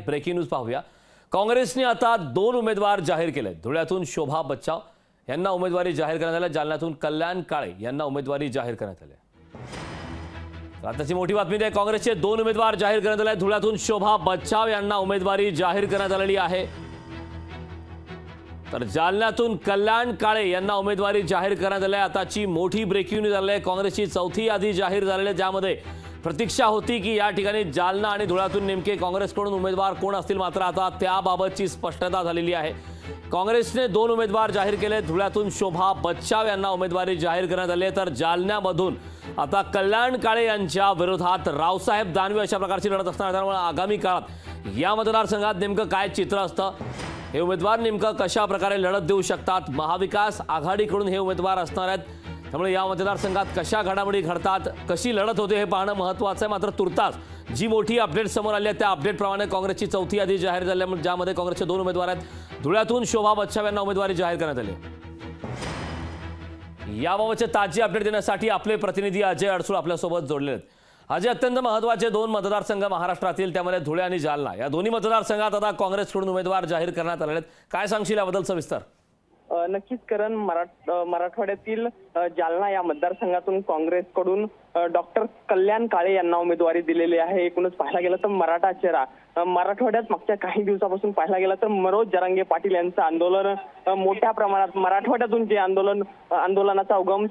Breaking news पाहूया। काँग्रेसने आता 2 उमेदवार जाहीर केले। धुळ्यातून शोभा बच्चाव यांना उमेदवारी जाहीर करण्यात आली, जालन्यातून कल्याण काळे यांना उमेदवारी जाहीर करण्यात आली। आताची मोठी बातमी आहे, काँग्रेसचे 2 उमेदवार जाहीर करण्यात आले। धुळ्यातून शोभा बच्चाव यांना उमेदवारी जाहीर करण्यात आलेली आहे, तर जालन्यातून कल्याण काळे यांना उमेदवारी जाहीर करण्यात आली। आताची मोठी ब्रेकिंग न्यूज आली आहे, काँग्रेसची चौथी यादी जाहीर झालेली आहे, ज्यामध्ये प्रतीक्षा होती की या ठिकाणी जालना आणि धुळ्यातून नेमके काँग्रेसकडून उमेदवार कोण असतील, मात्र आता त्याबाबतची स्पष्टता झालेली आहे। काँग्रेसने 2 उमेदवार जाहीर केले। धुळ्यातून शोभा बच्चाव यांना उमेदवारी जाहीर करण्यात आली, तर जालन्यामधून आता कल्याण काळे यांच्या विरोधात रावसाहेब दानवे अशा प्रकारची लढत असणार। त्यामुळे आगामी काळात या मतदारसंघात नेमकं काय चित्र असतं, हे उमेदवार नेमकं कशा प्रकारे लढत देऊ शकतात, महाविकास आघाडीकडून हे उमेदवार असणार आहेत, त्यामुळे या मतदारसंघात कशा घडामोडी घडतात, कशी लढत होते हे पाहणं महत्त्वाचं आहे। मात्र तुर्तास जी मोठी अपडेट समोर आली आहे त्या अपडेटप्रमाणे काँग्रेसची चौथी यादी जाहीर झाली आहे, ज्यामध्ये काँग्रेसचे 2 उमेदवार आहेत। धुळ्यातून शोभा बच्चाव यांना उमेदवारी जाहीर करण्यात आली। याबाबतचे ताजी अपडेट देण्यासाठी आपले प्रतिनिधी अजय अडसूळ आपल्यासोबत जोडले आहेत। अजय, अत्यंत महत्त्वाचे 2 मतदारसंघ महाराष्ट्रातील, त्यामध्ये धुळे आणि जालना या दोन्ही मतदारसंघात आता काँग्रेसकडून उमेदवार जाहीर करण्यात आले आहेत, काय सांगशील याबद्दल सविस्तर? नक्कीच करण, मराठवाड्यातील जालना या मतदारसंघातून काँग्रेसकडून डॉक्टर कल्याण काळे यांना उमेदवारी दिलेली आहे। एकूणच पाहायला गेलं तर मराठा चेहरा मराठवाड्यात मागच्या काही दिवसापासून पाहायला गेलं तर मनोज जरांगे पाटील यांचं आंदोलन मोठ्या प्रमाणात मराठवाड्यातून जे आंदोलनाचा उगम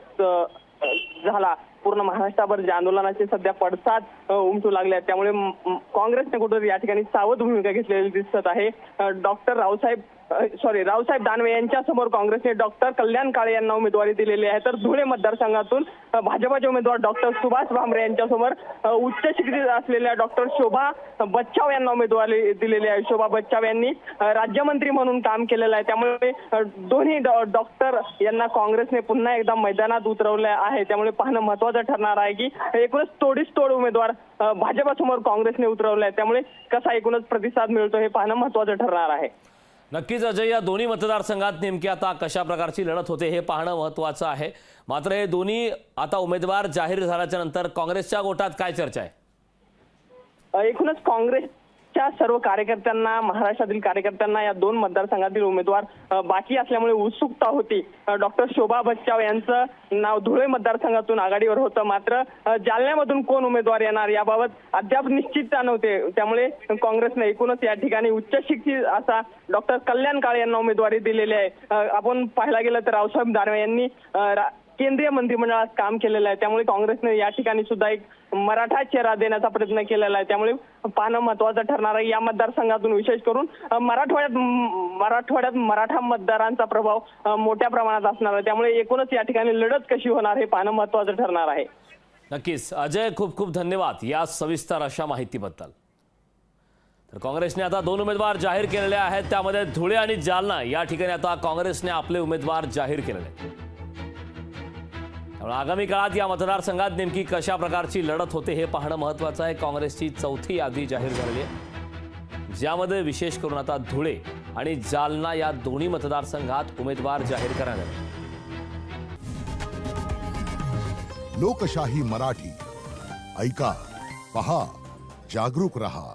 झाला, पूर्ण महाराष्ट्राभर जे आंदोलनाचे सध्या पडसाद उमटू लागले आहेत, त्यामुळे काँग्रेसने कुठेतरी या ठिकाणी सावध भूमिका घेतलेली दिसत आहे। रावसाहेब दानवे यांच्या समोर काँग्रेसने डॉक्टर कल्याण काळे यांना उमेदवारी दिलेली आहे, तर धुळे मतदारसंघातून भाजपाचे उमेदवार डॉक्टर सुभाष भामरे यांच्यासमोर उच्च शिक्षित असलेल्या डॉक्टर शोभा बच्चाव यांना उमेदवारी दिलेली आहे। शोभा बच्चाव यांनी राज्यमंत्री म्हणून काम केलेलं आहे, त्यामुळे दोन्ही डॉक्टर यांना काँग्रेसने पुन्हा एकदा मैदानात उतरवले आहे। त्यामुळे पाहणं महत्त्वाचं ठरणार आहे की एकूणच तोड उमेदवार भाजपासमोर काँग्रेसने उतरवले आहे, त्यामुळे कसा एकूणच प्रतिसाद मिळतो हे पाहणं महत्त्वाचं ठरणार आहे। नक्कीच अजय, या दोन्ही मतदारसंघात नेमकी आता कशा प्रकारची लढत होते हे पाहणं महत्त्वाचं आहे। मात्र हे दोन्ही आता उमेदवार जाहीर झाल्याच्या नंतर काँग्रेसच्या गोटात काय चर्चा आहे? एकूणच काँग्रेसच्या सर्व कार्यकर्त्यांना, महाराष्ट्रातील कार्यकर्त्यांना या 2 मतदारसंघातील उमेदवार बाकी असल्यामुळे उत्सुकता होती। डॉक्टर शोभा बच्चाव यांचं नाव धुळे मतदारसंघातून आघाडीवर होतं, मात्र जालन्यामधून कोण उमेदवार येणार याबाबत अद्याप निश्चितता नव्हते, त्यामुळे काँग्रेसने एकूणच या ठिकाणी उच्च शिक्षित असा डॉक्टर कल्याण काळे यांना उमेदवारी दिलेली आहे। आपण पाहायला गेलं तर रावसाहेब दानवे यांनी केंद्रीय मंत्रिमंडळात काम केलेलं आहे, त्यामुळे काँग्रेसने या ठिकाणी सुद्धा एक मराठा चेहरा देण्याचा प्रयत्न केलेला आहे, त्यामुळे पाहणं महत्त्वाचं ठरणार आहे। या मतदारसंघातून विशेष करून मराठवाड्यात मराठा मतदारांचा प्रभाव मोठ्या प्रमाणात असणार आहे, त्यामुळे एकूणच या ठिकाणी लढत कशी होणार हे पाहणं महत्त्वाचं ठरणार आहे। नक्कीच अजय, खूप खूप धन्यवाद या सविस्तर अशा माहितीबद्दल। तर काँग्रेसने आता 2 उमेदवार जाहीर केलेले आहेत, त्यामध्ये धुळे आणि जालना या ठिकाणी आता काँग्रेसने आपले उमेदवार जाहीर केलेले आहेत। त्यामुळे आगामी काळात या मतदारसंघात नेमकी कशा प्रकारची लढत होते हे पाहणं महत्त्वाचं आहे। काँग्रेसची चौथी यादी जाहीर झालेली आहे, ज्यामध्ये विशेष करून आता धुळे आणि जालना या दोन्ही मतदारसंघात उमेदवार जाहीर करण्यात आले। लोकशाही मराठी ऐका, पहा, जागरूक रहा।